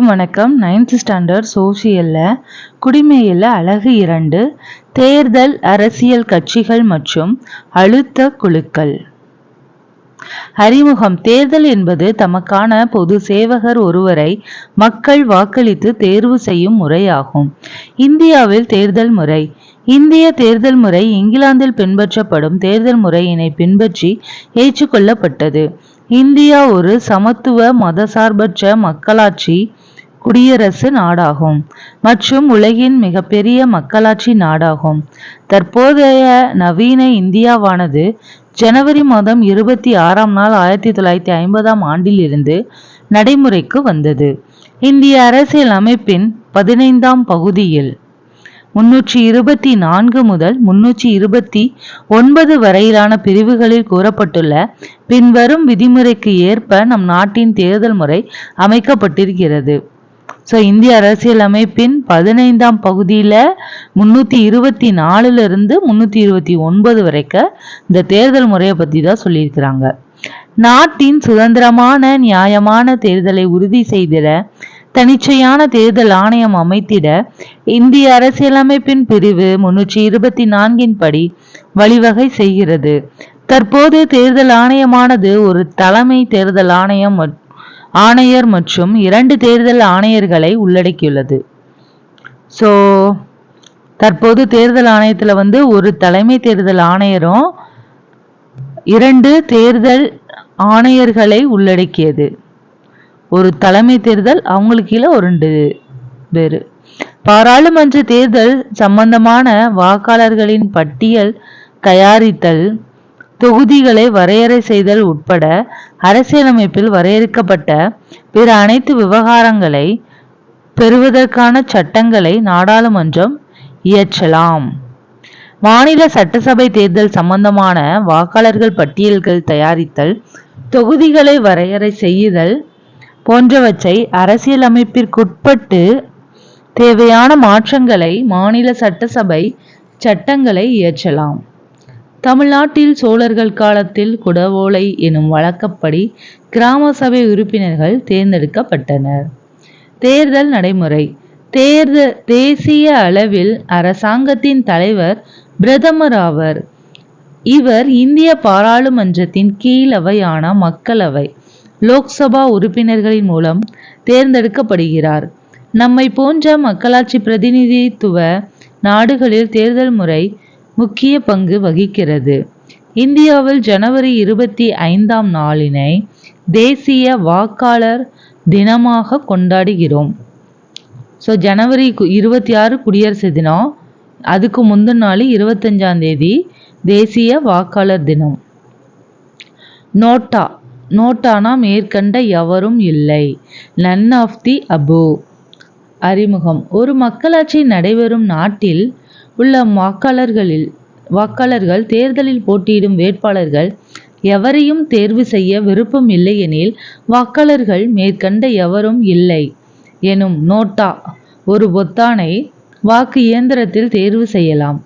வணக்கம். 9th standard சோசியலில் குடிமையியல் அலகு 2 தேர்தல், அரசியல் கட்சிகள் மற்றும் அழுத்த குழுக்கள். அறிமுகம். தேர்தல் என்பது தமக்கான பொது சேவகர் ஒருவரை மக்கள் வாக்களித்து தேர்வு செய்யும் முறையாகும். இந்தியாவில் தேர்தல் முறை. இந்திய தேர்தல் முறை இங்கிலாந்தில் பின்பற்றப்படும் தேர்தல் முறையினை பின்பற்றி ஏற்றுக்கொள்ளப்பட்டது. இந்தியா ஒரு சமத்துவ மதசார்பற்ற மக்களாட்சி குடியரசு நாடாகும் மற்றும் உலகின் மிகப்பெரிய மக்களாட்சி நாடாகும். தற்போதைய நவீன இந்தியாவானது ஜனவரி மாதம் 26ஆம் நாள் 1950ஆம் ஆண்டிலிருந்து நடைமுறைக்கு வந்தது. இந்திய அரசியல் அமைப்பின் 15ஆம் பகுதியில் 324 முதல் 329 வரையிலான பிரிவுகளில் கூறப்பட்டுள்ள பின்வரும் விதிமுறைக்கு ஏற்ப நம் நாட்டின் தேர்தல் முறை அமைக்கப்பட்டிருக்கிறது. இந்திய அரசியல் அமைப்பின் 15ஆம் பகுதியில் 324 329 வரைக்கும் இந்த தேர்தல் முறையை பற்றி தான் சொல்லியிருக்கிறாங்க. நாட்டின் சுதந்திரமான நியாயமான தேர்தலை உறுதி செய்திட தனிச்சையான தேர்தல் ஆணையம் அமைத்திட இந்திய அரசியலமைப்பின் பிரிவு 324 படி வழிவகை செய்கிறது. தற்போது தேர்தல் ஆணையமானது ஒரு தலைமை தேர்தல் ஆணையர் மற்றும் 2 தேர்தல் ஆணையர்களை உள்ளடக்கியுள்ளது. தற்போது தேர்தல் ஆணையத்தில் ஒரு தலைமை தேர்தல் ஆணையரும் 2 தேர்தல் ஆணையர்களை உள்ளடக்கியது. ஒரு தலைமை தேர்தல், அவங்களுக்கு கீழே ஒரு 2 பேர். பாராளுமன்ற தேர்தல் சம்பந்தமான வாக்காளர்களின் பட்டியல் தயாரித்தல், தொகுதிகளை வரையறை செய்தல் உட்பட அரசியலமைப்பில் வரையறுக்கப்பட்ட பிற அனைத்து விவகாரங்களை பெறுவதற்கான சட்டங்களை நாடாளுமன்றம் இயற்றலாம். மாநில சட்டசபை தேர்தல் சம்பந்தமான வாக்காளர்கள் பட்டியல்கள் தயாரித்தல், தொகுதிகளை வரையறை செய்தல் போன்றவற்றை அரசியலமைப்பிற்குட்பட்டு தேவையான மாற்றங்களை மாநில சட்டசபை சட்டங்களை இயற்றலாம். தமிழ்நாட்டில் சோழர்கள் காலத்தில் குடவோலை எனும் வழக்கப்படி கிராம சபை உறுப்பினர்கள் தேர்ந்தெடுக்கப்பட்டனர். தேர்தல் நடைமுறை. தேசிய அளவில் அரசாங்கத்தின் தலைவர் பிரதமர் ஆவர். இவர் இந்திய பாராளுமன்றத்தின் கீழவையான மக்களவை லோக்சபா உறுப்பினர்களின் மூலம் தேர்ந்தெடுக்கப்படுகிறார். நம்மை போன்ற மக்களாட்சி பிரதிநிதித்துவ நாடுகளில் தேர்தல் முறை முக்கிய பங்கு வகிக்கிறது. இந்தியாவில் ஜனவரி 25ஆம் நாளினை தேசிய வாக்காளர் தினமாக கொண்டாடுகிறோம். ஜனவரி 26 குடியரசு தினம், அதுக்கு முந்தின நாள் 25ஆம் தேதி தேசிய வாக்காளர் தினம். நோட்டானா மேற்கண்ட எவரும் இல்லை, நன் ஆஃப் தி அபோவ். அறிமுகம். ஒரு மக்களாட்சி நடைபெறும் நாட்டில் உள்ள வாக்காளர்கள் தேர்தலில் போட்டியிடும் வேட்பாளர்கள் எவரையும் தேர்வு செய்ய விருப்பம் இல்லை எனில் வாக்காளர்கள் மேற்கண்ட எவரும் இல்லை எனும் நோட்டா ஒரு பொத்தானை வாக்கு இயந்திரத்தில் தேர்வு செய்யலாம்.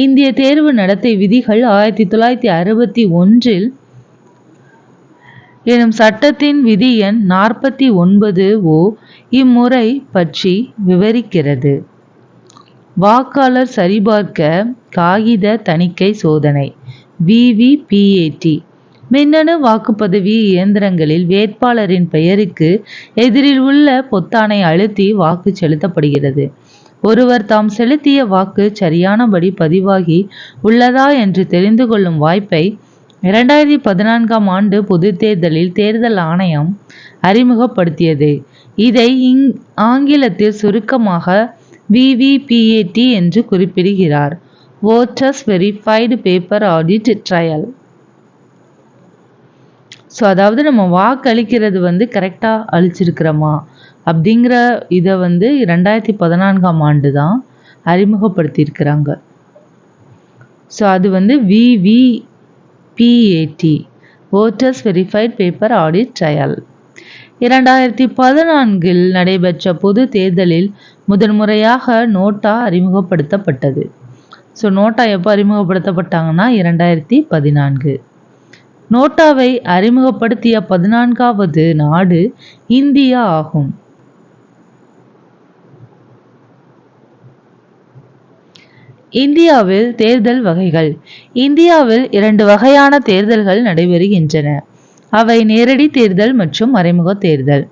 இந்திய தேர்வு நடத்தை விதிகள் 1961 எனும் சட்டத்தின் விதி எண் 49(o) இம்முறை பற்றி விவரிக்கிறது. வாக்காளர் சரிபார்க்க காகித தணிக்கை சோதனை VVPAT. மின்னணு வாக்குப்பதிவு இயந்திரங்களில் வேட்பாளரின் பெயருக்கு எதிரில் உள்ள பொத்தானை அழுத்தி வாக்கு செலுத்தப்படுகிறது. ஒருவர் தாம் செலுத்திய வாக்கு சரியானபடி பதிவாகி உள்ளதா என்று தெரிந்து கொள்ளும் வாய்ப்பை 2014ஆம் ஆண்டு பொதுத் தேர்தலில் தேர்தல் ஆணையம் அறிமுகப்படுத்தியது. இதை ஆங்கிலத்தில் சுருக்கமாக VVPAT என்று குறிப்பிடுகிறார். Voters Verified Paper Audit Trial. அதாவது நம்ம வாக்களிக்கிறது கரெக்டாக அளிச்சிருக்கிறோமா அப்படிங்கிற இதை 2014ஆம் ஆண்டு தான் அறிமுகப்படுத்தியிருக்கிறாங்க. அது VVPAT, Voters Verified Paper Audit Trial. 2014 நடைபெற்ற பொது தேர்தலில் முதன்முறையாக நோட்டா அறிமுகப்படுத்தப்பட்டது. நோட்டா எப்போ அறிமுகப்படுத்தப்பட்டாங்கன்னா 2014. நோட்டாவை அறிமுகப்படுத்திய 14வது நாடு இந்தியா ஆகும். இந்தியாவில் தேர்தல் வகைகள். இந்தியாவில் 2 வகையான தேர்தல்கள் நடைபெறுகின்றன. அவை நேரடி தேர்தல் மற்றும் மறைமுக தேர்தல்.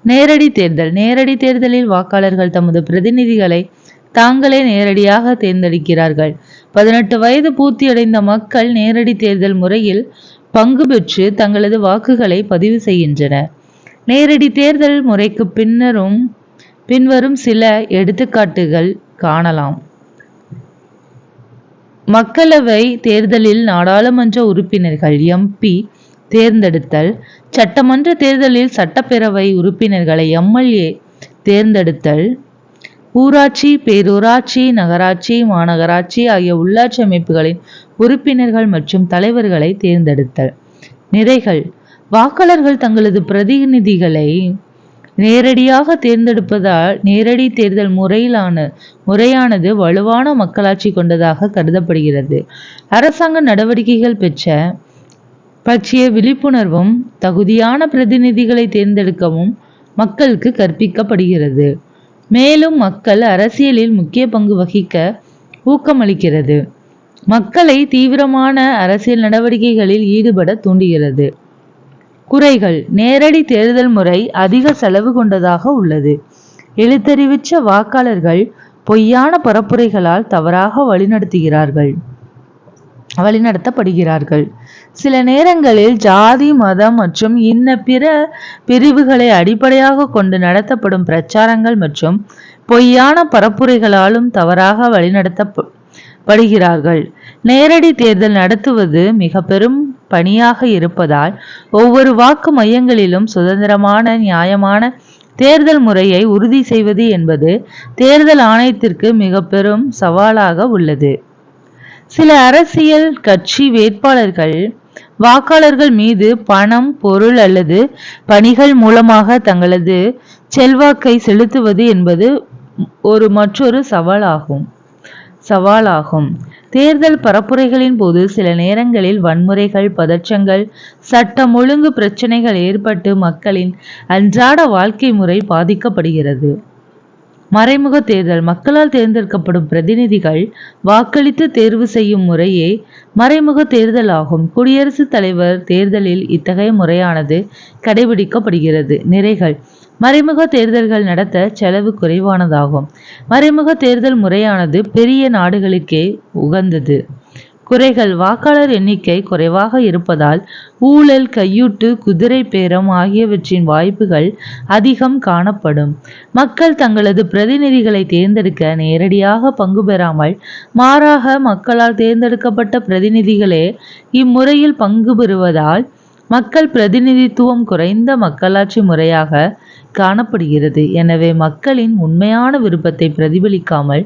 நேரடி தேர்தல். நேரடி தேர்தலில் வாக்காளர்கள் தமது பிரதிநிதிகளை தாங்களே நேரடியாக தேர்ந்தெடுக்கிறார்கள். 18 வயது பூர்த்தியடைந்த மக்கள் நேரடி தேர்தல் முறையில் பங்கு பெற்று தங்களது வாக்குகளை பதிவு செய்கின்றனர். நேரடி தேர்தல் முறைக்கு பின்வரும் சில எடுத்துக்காட்டுகள் காணலாம். மக்களவை தேர்தலில் நாடாளுமன்ற உறுப்பினர்கள் MP தேர்ந்தெடுத்தல். சட்டமன்ற தேர்தலில் சட்டப்பேரவை உறுப்பினர்களை MLA தேர்ந்தெடுத்தல். ஊராட்சி, பேரூராட்சி, நகராட்சி, மாநகராட்சி ஆகிய உள்ளாட்சி அமைப்புகளின் உறுப்பினர்கள் மற்றும் தலைவர்களை தேர்ந்தெடுத்தல். நிறைகள். வாக்காளர்கள் தங்களது பிரதிநிதிகளை நேரடியாக தேர்ந்தெடுப்பதால் நேரடி தேர்தல் முறையானது வலுவான மக்களாட்சி கொண்டதாக கருதப்படுகிறது. அரசாங்க நடவடிக்கைகள் பற்றிய விழிப்புணர்வும் தகுதியான பிரதிநிதிகளை தேர்ந்தெடுக்கவும் மக்களுக்கு கற்பிக்கப்படுகிறது. மேலும் மக்கள் அரசியலில் முக்கிய பங்கு வகிக்க ஊக்கமளிக்கிறது. மக்களை தீவிரமான அரசியல் நடவடிக்கைகளில் ஈடுபட தூண்டுகிறது. குறைகள். நேரடி தேர்தல் முறை அதிக செலவு கொண்டதாக உள்ளது. எழுத்தறிவிற்ற வாக்காளர்கள் பொய்யான பரப்புரைகளால் தவறாக வழிநடத்தப்படுகிறார்கள். சில நேரங்களில் ஜாதி, மதம் மற்றும் பிற பிரிவுகளை அடிப்படையாக கொண்டு நடத்தப்படும் பிரச்சாரங்கள் மற்றும் பொய்யான பரப்புரைகளாலும் தவறாக வழிநடத்தப்படுகிறார்கள். நேரடி தேர்தல் நடத்துவது மிக பெரும் பணியாக இருப்பதால் ஒவ்வொரு வாக்கு மையங்களிலும் சுதந்திரமான, நியாயமான தேர்தல் முறையை உறுதி செய்வது என்பது தேர்தல் ஆணையத்திற்கு மிக பெரும் சவாலாக உள்ளது. சில அரசியல் கட்சி வேட்பாளர்கள் வாக்காளர்கள் மீது பணம், பொருள் அல்லது பணிகள் மூலமாக தங்களது செல்வாக்கை செலுத்துவது என்பது மற்றொரு சவாலாகும். தேர்தல் பரப்புரைகளின் போது சில நேரங்களில் வன்முறைகள், பதற்றங்கள், சட்டம் ஒழுங்கு பிரச்சனைகள் ஏற்பட்டு மக்களின் அன்றாட வாழ்க்கை முறை பாதிக்கப்படுகிறது. மறைமுக தேர்தல். மக்களால் தேர்ந்தெடுக்கப்படும் பிரதிநிதிகள் வாக்களித்து தேர்வு செய்யும் முறையே மறைமுக தேர்தல் ஆகும். குடியரசுத் தலைவர் தேர்தலில் இத்தகைய முறையானது கடைபிடிக்கப்படுகிறது. நிறைகள். மறைமுக தேர்தல்கள் நடத்த செலவு குறைவானதாகும். மறைமுக தேர்தல் முறையானது பெரிய நாடுகளுக்கே உகந்தது. குறைகள். வாக்காளர் எண்ணிக்கை குறைவாக இருப்பதால் ஊழல், கையூட்டு, குதிரை பேரம் ஆகியவற்றின் வாய்ப்புகள் அதிகம் காணப்படும். மக்கள் தங்களது பிரதிநிதிகளை தேர்ந்தெடுக்க நேரடியாக பங்கு பெறாமல் மாறாக மக்களால் தேர்ந்தெடுக்கப்பட்ட பிரதிநிதிகளே இம்முறையில் பங்கு பெறுவதால் மக்கள் பிரதிநிதித்துவம் குறைந்த மக்களாட்சி முறையாக காணப்படுகிறது. எனவே மக்களின் உண்மையான விருப்பத்தை பிரதிபலிக்காமல்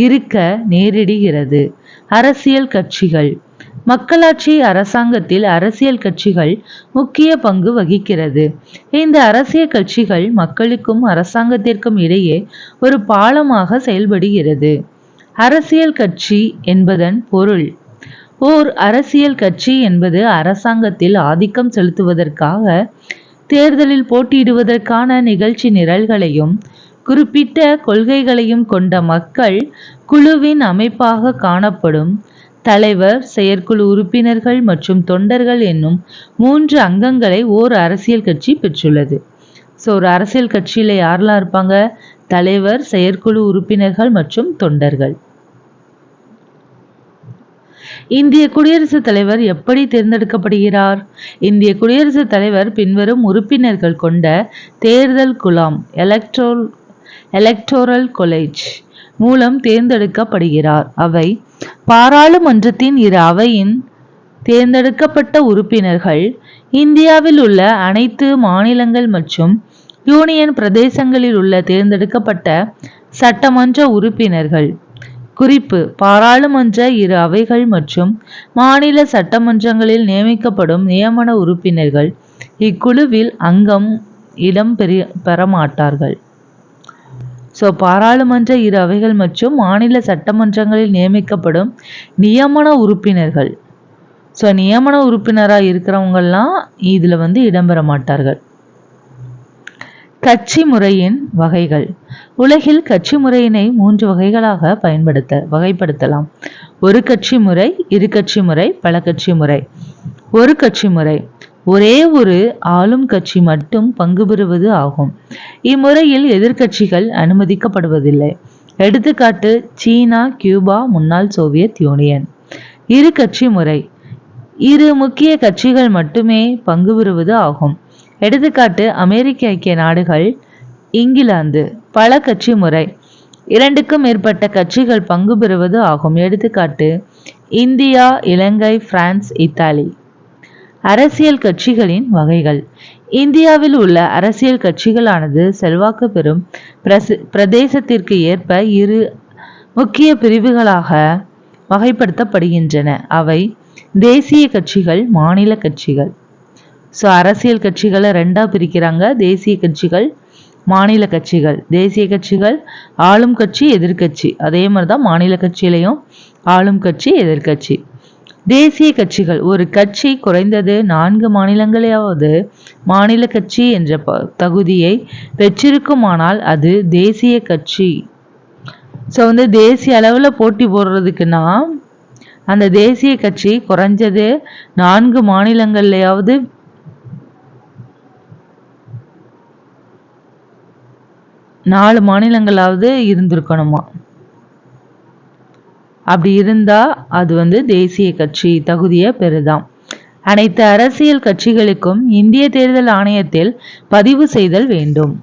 இருக்க நேரிடுகிறது. அரசியல் கட்சிகள். மக்களாட்சி அரசாங்கத்தில் அரசியல் கட்சிகள் முக்கிய பங்கு வகிக்கிறது. இந்த அரசியல் கட்சிகள் மக்களுக்கும் அரசாங்கத்திற்கும் இடையே ஒரு பாலமாக செயல்படுகிறது. அரசியல் கட்சி என்பதன் பொருள். ஓர் அரசியல் கட்சி என்பது அரசாங்கத்தில் ஆதிக்கம் செலுத்துவதற்காக தேர்தலில் போட்டியிடுவதற்கான நிகழ்ச்சி நிரல்களையும் குறிப்பிட்ட கொள்கைகளையும் கொண்ட மக்கள் குழுவின் அமைப்பாக காணப்படும். தலைவர், செயற்குழு உறுப்பினர்கள் மற்றும் தொண்டர்கள் என்னும் 3 அங்கங்களை ஓர் அரசியல் கட்சி பெற்றுள்ளது. ஒரு அரசியல் கட்சியில யாரெல்லாம் இருப்பாங்க? தலைவர், செயற்குழு உறுப்பினர்கள் மற்றும் தொண்டர்கள். இந்திய குடியரசுத் தலைவர் எப்படி தேர்ந்தெடுக்கப்படுகிறார்? இந்திய குடியரசுத் தலைவர் பின்வரும் உறுப்பினர்கள் கொண்ட தேர்தல் குழாம் எலக்டோரல் கொலேஜ் மூலம் தேர்ந்தெடுக்கப்படுகிறார். அவை பாராளுமன்றத்தின் இரு அவையின் தேர்ந்தெடுக்கப்பட்ட உறுப்பினர்கள், இந்தியாவில் உள்ள அனைத்து மாநிலங்கள் மற்றும் யூனியன் பிரதேசங்களில் உள்ள தேர்ந்தெடுக்கப்பட்ட சட்டமன்ற உறுப்பினர்கள். குறிப்பு: பாராளுமன்ற இரு அவைகள் மற்றும் மாநில சட்டமன்றங்களில் நியமிக்கப்படும் நியமன உறுப்பினர்கள் இக்குழுவில் இடம் பெறமாட்டார்கள். பாராளுமன்ற இரு அவைகள் மற்றும் மாநில சட்டமன்றங்களில் நியமிக்கப்படும் நியமன உறுப்பினர்கள். நியமன உறுப்பினராக இருக்கிறவங்கெல்லாம் இதுல இடம்பெற மாட்டார்கள். கட்சி முறையின் வகைகள். உலகில் கட்சி முறையினை 3 வகைகளாக வகைப்படுத்தலாம். ஒரு கட்சி முறை, இரு கட்சி முறை, பல கட்சி முறை. ஒரு கட்சி முறை ஒரே ஒரு ஆளும் கட்சி மட்டும் பங்கு பெறுவது ஆகும். இம்முறையில் எதிர்கட்சிகள் அனுமதிக்கப்படுவதில்லை. எடுத்துக்காட்டு சீனா, கியூபா, முன்னாள் சோவியத் யூனியன். இரு கட்சி முறை இரு முக்கிய கட்சிகள் மட்டுமே பங்கு பெறுவது ஆகும். எடுத்துக்காட்டு அமெரிக்க ஐக்கிய நாடுகள், இங்கிலாந்து. பல கட்சி முறை 2க்கும் மேற்பட்ட கட்சிகள் பங்கு பெறுவது ஆகும். எடுத்துக்காட்டு இந்தியா, இலங்கை, பிரான்ஸ், இத்தாலி. அரசியல் கட்சிகளின் வகைகள். இந்தியாவில் உள்ள அரசியல் கட்சிகளானது செல்வாக்கு பெறும் பிரதேசத்திற்கு ஏற்ப 2 முக்கிய பிரிவுகளாக வகைப்படுத்தப்படுகின்றன. அவை தேசிய கட்சிகள், மாநில கட்சிகள். அரசியல் கட்சிகளை 2ஆ பிரிக்கிறாங்க. தேசிய கட்சிகள், மாநில கட்சிகள். தேசிய கட்சிகள் ஆளும் கட்சி, எதிர்கட்சி. அதே மாதிரிதான் மாநில கட்சியிலையும் ஆளும் கட்சி, எதிர்கட்சி. தேசிய கட்சிகள் ஒரு கட்சி குறைந்தது 4 மாநிலங்களையாவது மாநில கட்சி என்ற தகுதியை பெற்றிருக்குமானால் அது தேசிய கட்சி. தேசிய அளவில் போட்டி போடுறதுக்குன்னா அந்த தேசிய கட்சி குறைஞ்சது 4 மாநிலங்கள்லையாவது 4 மாநிலங்களாவது இருந்திருக்கணுமா. அப்படி இருந்தா அது தேசிய கட்சி தகுதியை பெறுதாம். அனைத்து அரசியல் கட்சிகளுக்கும் இந்திய தேர்தல் ஆணையத்தில் பதிவு செய்தல் வேண்டும்.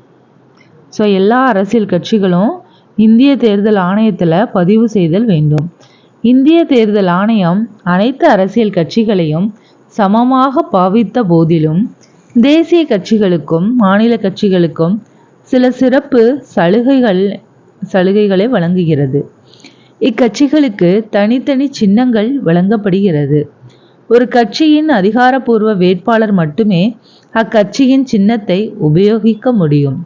எல்லா அரசியல் கட்சிகளும் இந்திய தேர்தல் ஆணையத்தில் பதிவு செய்தல் வேண்டும். இந்திய தேர்தல் ஆணையம் அனைத்து அரசியல் கட்சிகளையும் சமமாக பாவித்த போதிலும் தேசிய கட்சிகளுக்கும் மாநில கட்சிகளுக்கும் சில சிறப்பு சலுகைகளை வழங்குகிறது. இக்கட்சிகளுக்கு தனித்தனி சின்னங்கள் வழங்கப்படுகிறது. ஒரு கட்சியின் அதிகாரப்பூர்வ வேட்பாளர் மட்டுமே அக்கட்சியின் சின்னத்தை உபயோகிக்க முடியும்.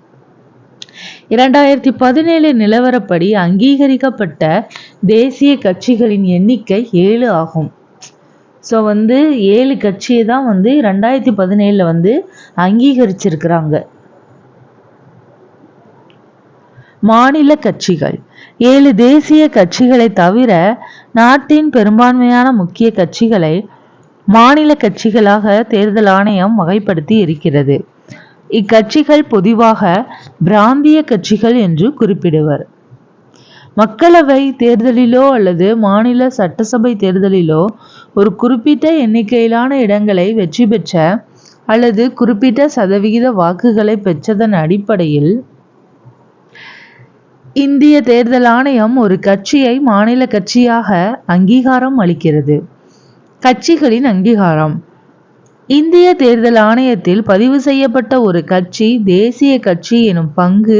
2017 நிலவரப்படி அங்கீகரிக்கப்பட்ட தேசிய கட்சிகளின் எண்ணிக்கை 7 ஆகும். 7 கட்சியை தான் 2017 அங்கீகரிச்சிருக்கிறாங்க. மாநில கட்சிகள் 7 தேசிய கட்சிகளை தவிர நாட்டின் பெரும்பான்மையான முக்கிய கட்சிகளை மாநில கட்சிகளாக தேர்தல் ஆணையம் வகைப்படுத்தி இருக்கிறது. இக்கட்சிகள் பொதுவாக பிராந்திய கட்சிகள் என்று குறிப்பிடுவர். மக்களவை தேர்தலிலோ அல்லது மாநில சட்டசபை தேர்தலிலோ ஒரு குறிப்பிட்ட எண்ணிக்கையிலான இடங்களை வெற்றி பெற்ற அல்லது குறிப்பிட்ட சதவிகித வாக்குகளை பெற்றதன் அடிப்படையில் இந்திய தேர்தல் ஆணையம் ஒரு கட்சியை மாநில கட்சியாக அங்கீகாரம் அளிக்கிறது. கட்சிகளின் அங்கீகாரம். இந்திய தேர்தல் ஆணையத்தில் பதிவு செய்யப்பட்ட ஒரு கட்சி தேசிய கட்சி எனும் பங்கு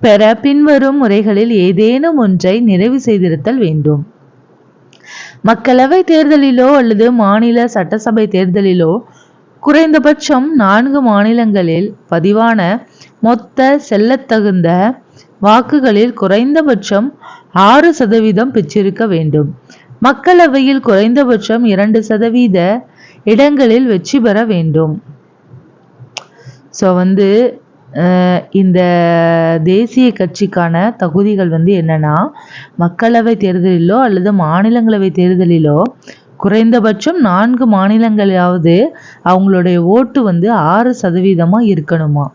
பெற பின்வரும் முறைகளில் ஏதேனும் ஒன்றை நிறைவு செய்திருத்தல் வேண்டும். மக்களவை தேர்தலிலோ அல்லது மாநில சட்டசபை தேர்தலிலோ குறைந்தபட்சம் 4 மாநிலங்களில் பதிவான மொத்த செல்லத்தகுந்த வாக்குகளில் குறைந்தபட்சம் 6% பெற்றிருக்க வேண்டும். மக்களவையில் குறைந்தபட்சம் 2% இடங்களில் வெற்றி பெற வேண்டும். இந்த தேசிய கட்சிக்கான தகுதிகள் என்னன்னா, மக்களவை தேர்தலிலோ அல்லது மாநிலங்களவை தேர்தலிலோ குறைந்தபட்சம் 4 மாநிலங்களாவது அவங்களுடைய ஓட்டு 6% இருக்கணுமா.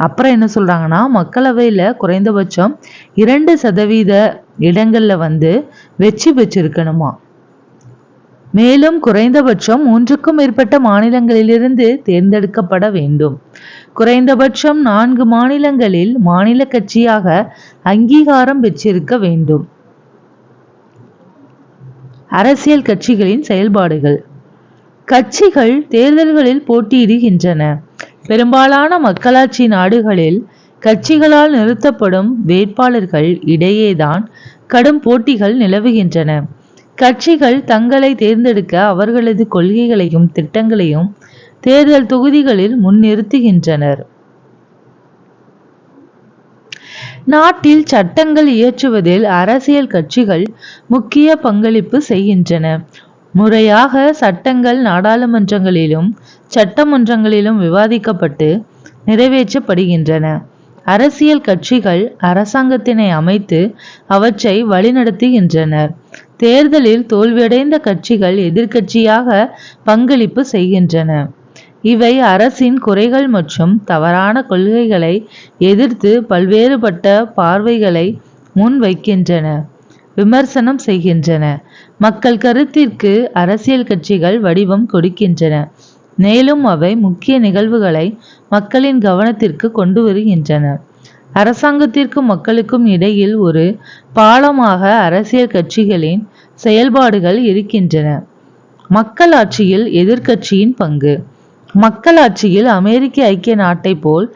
அப்புறம் என்ன சொல்றாங்கன்னா, மக்களவையில் குறைந்தபட்சம் 2% இடங்கள்ல வெற்றி பெற்றிருக்கணுமா. மேலும் குறைந்தபட்சம் 3க்கும் மேற்பட்ட மாநிலங்களிலிருந்து தேர்ந்தெடுக்கப்பட வேண்டும். குறைந்தபட்சம் 4 மாநிலங்களில் மாநில கட்சியாக அங்கீகாரம் பெற்றிருக்க வேண்டும். அரசியல் கட்சிகளின் செயல்பாடுகள். கட்சிகள் தேர்தல்களில் போட்டியிடுகின்றன. பெரும்பாலான மக்களாட்சி நாடுகளில் கட்சிகளால் நிறுத்தப்படும் வேட்பாளர்கள் இடையேதான் கடும் போட்டிகள் நிலவுகின்றன. கட்சிகள் தங்களை தேர்ந்தெடுக்க அவர்களது கொள்கைகளையும் திட்டங்களையும் தேர்தல் தொகுதிகளில் முன்னிறுத்துகின்றனர். நாட்டில் சட்டங்கள் இயற்றுவதில் அரசியல் கட்சிகள் முக்கிய பங்களிப்பு செய்கின்றன. முறையாக சட்டங்கள் நாடாளுமன்றங்களிலும் சட்டமன்றங்களிலும் விவாதிக்கப்பட்டு நிறைவேற்றப்படுகின்றன. அரசியல் கட்சிகள் அரசாங்கத்தினை அமைத்து அவற்றை வழிநடத்துகின்றனர். தேர்தலில் தோல்வியடைந்த கட்சிகள் எதிர்க்கட்சியாக பங்களிப்பு செய்கின்றன. இவை அரசின் குறைகள் மற்றும் தவறான கொள்கைகளை எதிர்த்து பல்வேறுபட்ட பார்வைகளை முன்வைக்கின்றன, விமர்சனம் செய்கின்றன. மக்கள் கருத்திற்கு அரசியல் கட்சிகள் வடிவம் கொடுக்கின்றன, மேலும் அவை முக்கிய நிகழ்வுகளை மக்களின் கவனத்திற்கு கொண்டு வருகின்றன. அரசாங்கத்திற்கும் மக்களுக்கும் இடையில் ஒரு பாலமாக அரசியல் கட்சிகளின் செயல்பாடுகள் இருக்கின்றன. மக்களாட்சியில் எதிர்க்கட்சியின் பங்கு. மக்களாட்சியில் அமெரிக்க ஐக்கிய நாட்டை போல்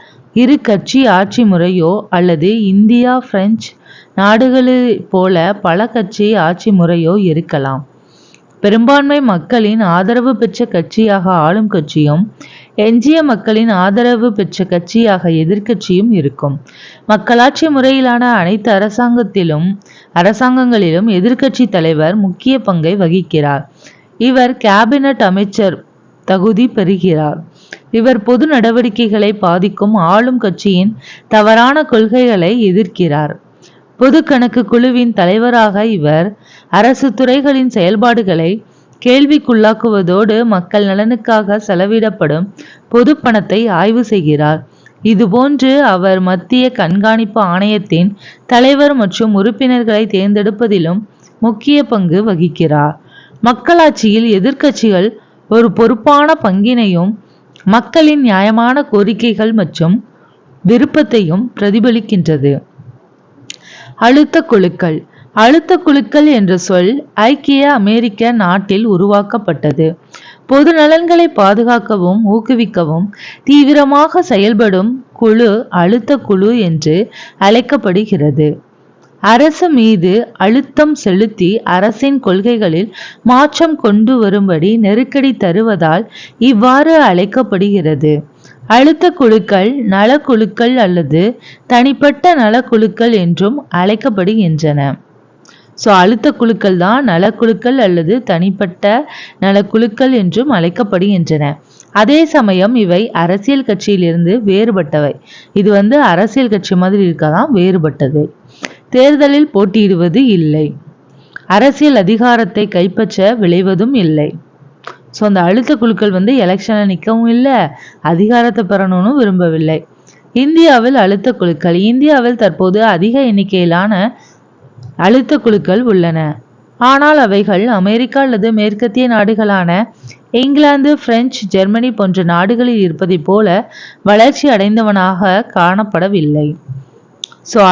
இரு கட்சி ஆட்சி முறையோ அல்லது இந்தியா பிரெஞ்சு நாடுகளைப் போல பல கட்சி ஆட்சி முறையோ இருக்கலாம். பெரும்பான்மை மக்களின் ஆதரவு பெற்ற கட்சியாக ஆளும் கட்சியும் எஞ்சிய மக்களின் ஆதரவு பெற்ற கட்சியாக எதிர்க்கட்சியும் இருக்கும். மக்களாட்சி முறையிலான அனைத்து அரசாங்கங்களிலும் எதிர்க்கட்சி தலைவர் முக்கிய பங்கை வகிக்கிறார். இவர் கேபினட் அமைச்சர் தகுதி பெறுகிறார். இவர் பொது நடவடிக்கைகளை பாதிக்கும் ஆளும் கட்சியின் தவறான கொள்கைகளை எதிர்க்கிறார். பொது கணக்கு குழுவின் தலைவராக இவர் அரசு துறைகளின் செயல்பாடுகளை கேள்விக்குள்ளாக்குவதோடு மக்கள் நலனுக்காக செலவிடப்படும் பொது பணத்தை ஆய்வு செய்கிறார். இதுபோன்று அவர் மத்திய கண்காணிப்பு ஆணையத்தின் தலைவர் மற்றும் உறுப்பினர்களை தேர்ந்தெடுப்பதிலும் முக்கிய பங்கு வகிக்கிறார். மக்களாட்சியில் எதிர்க்கட்சிகள் ஒரு பொறுப்பான பங்கினையும் மக்களின் நியாயமான கோரிக்கைகள் மற்றும் விருப்பத்தையும் பிரதிபலிக்கின்றது. அழுத்த குழுக்கள். அழுத்த குழுக்கள் என்ற சொல் ஐக்கிய அமெரிக்க நாட்டில் உருவாக்கப்பட்டது. பொது நலன்களை பாதுகாக்கவும் ஊக்குவிக்கவும் தீவிரமாக செயல்படும் குழு அழுத்த குழு என்று அழைக்கப்படுகிறது. அரசு மீது அழுத்தம் செலுத்தி அரசின் கொள்கைகளில் மாற்றம் கொண்டு வரும்படி நெருக்கடி தருவதால் இவ்வாறு அழைக்கப்படுகிறது. அழுத்த குழுக்கள் நலக்குழுக்கள் அல்லது தனிப்பட்ட நலக்குழுக்கள் என்றும் அழைக்கப்படுகின்றன. அழுத்த குழுக்கள் தான் நலக்குழுக்கள் அல்லது தனிப்பட்ட நலக்குழுக்கள் என்றும் அழைக்கப்படுகின்றன. அதே சமயம் இவை அரசியல் கட்சியிலிருந்து வேறுபட்டவை. இது அரசியல் கட்சி மாதிரி இருக்கதான் வேறுபட்டது. தேர்தலில் போட்டியிடுவது இல்லை. அரசியல் அதிகாரத்தை கைப்பற்ற விளைவதும் இல்லை. அந்த அழுத்த குழுக்கள் எலெக்ஷனில் நிற்கவும் இல்லை, அதிகாரத்தை பெறணும்னு விரும்பவில்லை. இந்தியாவில் அழுத்த குழுக்கள். இந்தியாவில் தற்போது அதிக எண்ணிக்கையிலான அழுத்த குழுக்கள் உள்ளன. ஆனால் அவைகள் அமெரிக்கா அல்லது மேற்கத்திய நாடுகளான இங்கிலாந்து, பிரெஞ்சு, ஜெர்மனி போன்ற நாடுகளில் இருப்பதை போல வளர்ச்சி அடைந்தவனாக காணப்படவில்லை.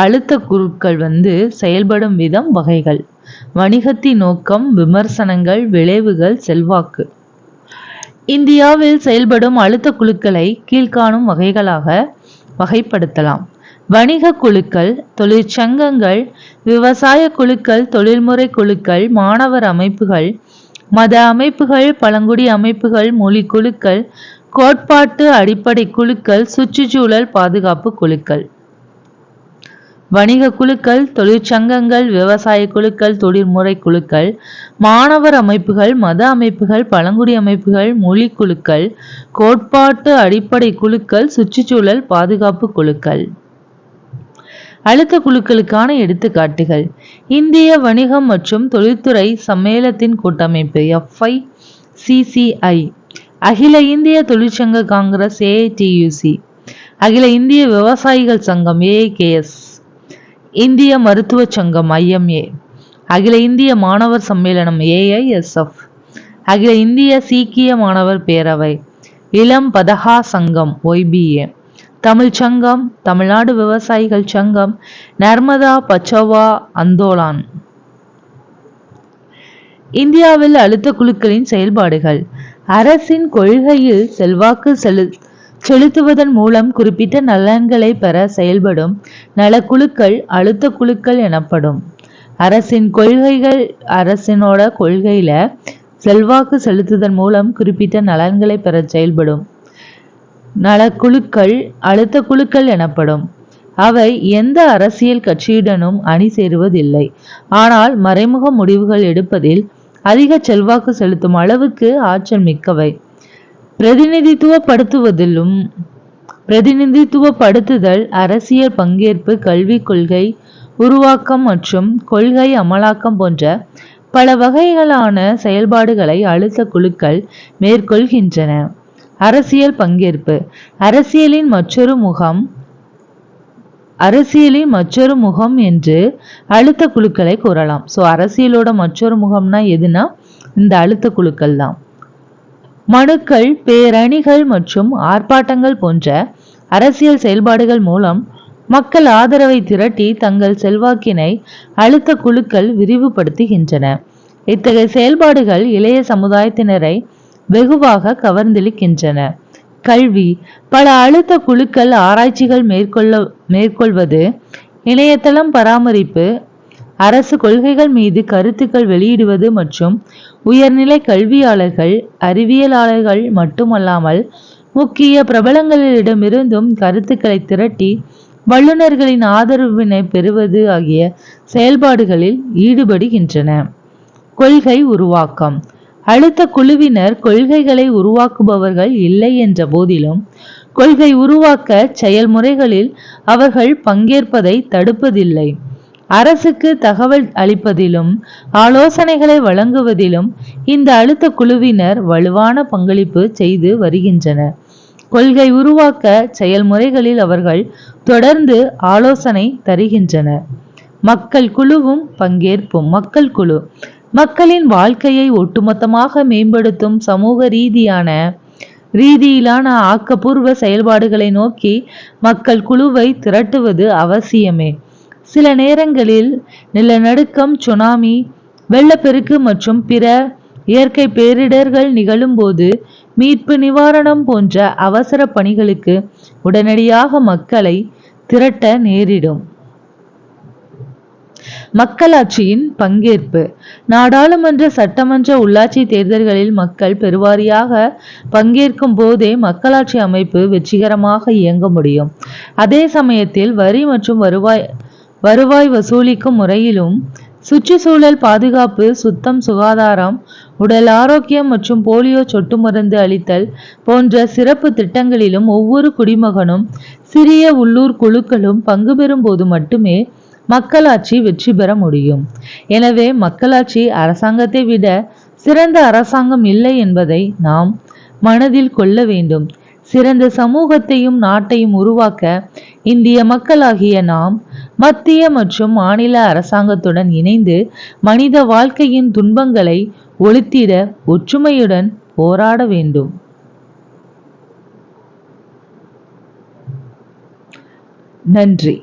அழுத்த குழுக்கள் செயல்படும் விதம் வகைகள். வணிகத்தின் நோக்கம், விமர்சனங்கள், விளைவுகள், செல்வாக்கு. இந்தியாவில் செயல்படும் அழுத்த குழுக்களை கீழ்காணும் வகைகளாக வகைப்படுத்தலாம். வணிக குழுக்கள், தொழிற்சங்கங்கள், விவசாய குழுக்கள், தொழில்முறை குழுக்கள், மாணவர் அமைப்புகள், மத அமைப்புகள், பழங்குடி அமைப்புகள், மொழி குழுக்கள், கோட்பாட்டு அடிப்படை குழுக்கள், சுற்றுச்சூழல் பாதுகாப்பு குழுக்கள். வணிக குழுக்கள், தொழிற்சங்கங்கள், விவசாய குழுக்கள், தொழில்முறை குழுக்கள், மாணவர் அமைப்புகள், மத அமைப்புகள், பழங்குடி அமைப்புகள், மொழி குழுக்கள், கோட்பாட்டு அடிப்படை குழுக்கள், சுற்றுச்சூழல் பாதுகாப்பு குழுக்கள். அழுத்த குழுக்களுக்கான எடுத்துக்காட்டுகள். இந்திய வணிகம் மற்றும் தொழில்துறை சம்மேளனத்தின் கூட்டமைப்பு FICCI, அகில இந்திய தொழிற்சங்க காங்கிரஸ் AITUC, அகில இந்திய விவசாயிகள் சங்கம் AIKS, இந்திய மருத்துவ சங்கம் IMA, அகில இந்திய மாணவர் சம்மேளனம் AISF, அகில இந்திய சீக்கிய மாணவர் பேரவை, இளம் பதகா சங்கம் YBA, தமிழ் சங்கம், தமிழ்நாடு விவசாயிகள் சங்கம், நர்மதா பச்சவா அந்தோலான். இந்தியாவில் அழுத்த குழுக்களின் செயல்பாடுகள். அரசின் கொள்கையில் செல்வாக்கு செலுத்துவதன் மூலம் குறிப்பிட்ட நலன்களை பெற செயல்படும் நலக்குழுக்கள் அழுத்த குழுக்கள் எனப்படும். அரசினோட கொள்கையில செல்வாக்கு செலுத்துவதன் மூலம் குறிப்பிட்ட நலன்களை பெற செயல்படும் நலக்குழுக்கள் அழுத்த குழுக்கள் எனப்படும். அவை எந்த அரசியல் கட்சியுடனும் அணி சேருவதில்லை. ஆனால் மறைமுக முடிவுகள் எடுப்பதில் அதிக செல்வாக்கு செலுத்தும் அளவுக்கு ஆற்றல் மிக்கவை. பிரதிநிதித்துவப்படுத்துதல், அரசியல் பங்கேற்பு, கல்விக் கொள்கை உருவாக்கம் மற்றும் கொள்கை அமலாக்கம் போன்ற பல வகைகளான செயல்பாடுகளை அழுத்த குழுக்கள் மேற்கொள்கின்றன. அரசியல் பங்கேற்பு அரசியலின் மற்றொரு முகம் என்று அழுத்த குழுக்களை கூறலாம். அரசியலோட மற்றொரு முகம்னா எதுனா இந்த அழுத்த குழுக்கள் தான். மனுக்கள், பேரணிகள் மற்றும் ஆர்ப்பாட்டங்கள் போன்ற அரசியல் செயல்பாடுகள் மூலம் மக்கள் ஆதரவை திரட்டி தங்கள் செல்வாக்கினை அழுத்த குழுக்கள் விரிவுபடுத்துகின்றன. இத்தகைய செயல்பாடுகள் இளைய சமுதாயத்தினரை வெகுவாக கவர்ந்திழுக்கின்றன. கல்வி பல அழுத்த குழுக்கள் ஆராய்ச்சிகள் மேற்கொள்வது, இணையதளம் பராமரிப்பு, அரசு கொள்கைகள் மீது கருத்துக்கள் வெளியிடுவது மற்றும் உயர்நிலை கல்வியாளர்கள், அறிவியலாளர்கள் மட்டுமல்லாமல் முக்கிய பிரபலங்களிடமிருந்தும் கருத்துக்களை திரட்டி வல்லுநர்களின் ஆதரவினை பெறுவது ஆகிய செயல்பாடுகளில் ஈடுபடுகின்றன. கொள்கை உருவாக்கம் அழுத்த குழுவினர் கொள்கைகளை உருவாக்குபவர்கள் இல்லை என்ற போதிலும் கொள்கை உருவாக்க செயல்முறைகளில் அவர்கள் பங்கேற்பதை தடுப்பதில்லை. அரசுக்கு தகவல் அளிப்பதிலும் ஆலோசனைகளை வழங்குவதிலும் இந்த அழுத்த குழுவினர் வலுவான பங்களிப்பு செய்து வருகின்றனர். கொள்கை உருவாக்க செயல்முறைகளில் அவர்கள் தொடர்ந்து ஆலோசனை தருகின்றனர். மக்கள் குழுவும் பங்கேற்பும் மக்கள் குழு மக்களின் வாழ்க்கையை ஒட்டுமொத்தமாக மேம்படுத்தும் சமூக ரீதியிலான ஆக்கப்பூர்வ செயல்பாடுகளை நோக்கி மக்கள் குழுவை திரட்டுவது அவசியமே. சில நேரங்களில் நிலநடுக்கம், சுனாமி, வெள்ளப்பெருக்கு மற்றும் பிற இயற்கை பேரிடர்கள் நிகழும்போது மீட்பு, நிவாரணம் போன்ற அவசர பணிகளுக்கு உடனடியாக மக்களை திரட்ட நேரிடும். மக்களாட்சியின் பங்கேற்பு நாடாளுமன்ற, சட்டமன்ற, உள்ளாட்சி தேர்தல்களில் மக்கள் பெருவாரியாக பங்கேற்கும் போதே மக்களாட்சி அமைப்பு வெற்றிகரமாக இயங்க முடியும். அதே சமயத்தில் வரி மற்றும் வருவாய் வசூலிக்கும் முறையிலும், சுற்றுச்சூழல் பாதுகாப்பு, சுத்தம், சுகாதாரம், உடல் ஆரோக்கியம் மற்றும் போலியோ சொட்டு மருந்து அளித்தல் போன்ற சிறப்பு திட்டங்களிலும் ஒவ்வொரு குடிமகனும் சிறிய உள்ளூர் குழுக்களும் பங்கு பெறும் போது மட்டுமே மக்களாட்சி வெற்றி பெற முடியும். எனவே மக்களாட்சி அரசாங்கத்தை விட சிறந்த அரசாங்கம் இல்லை என்பதை நாம் மனதில் கொள்ள வேண்டும். சிறந்த சமூகத்தையும் நாட்டையும் உருவாக்க இந்திய மக்களாகிய நாம் மத்திய மற்றும் மாநில அரசாங்கத்துடன் இணைந்து மனித வாழ்க்கையின் துன்பங்களை ஒழித்திட ஒற்றுமையுடன் போராட வேண்டும். நன்றி.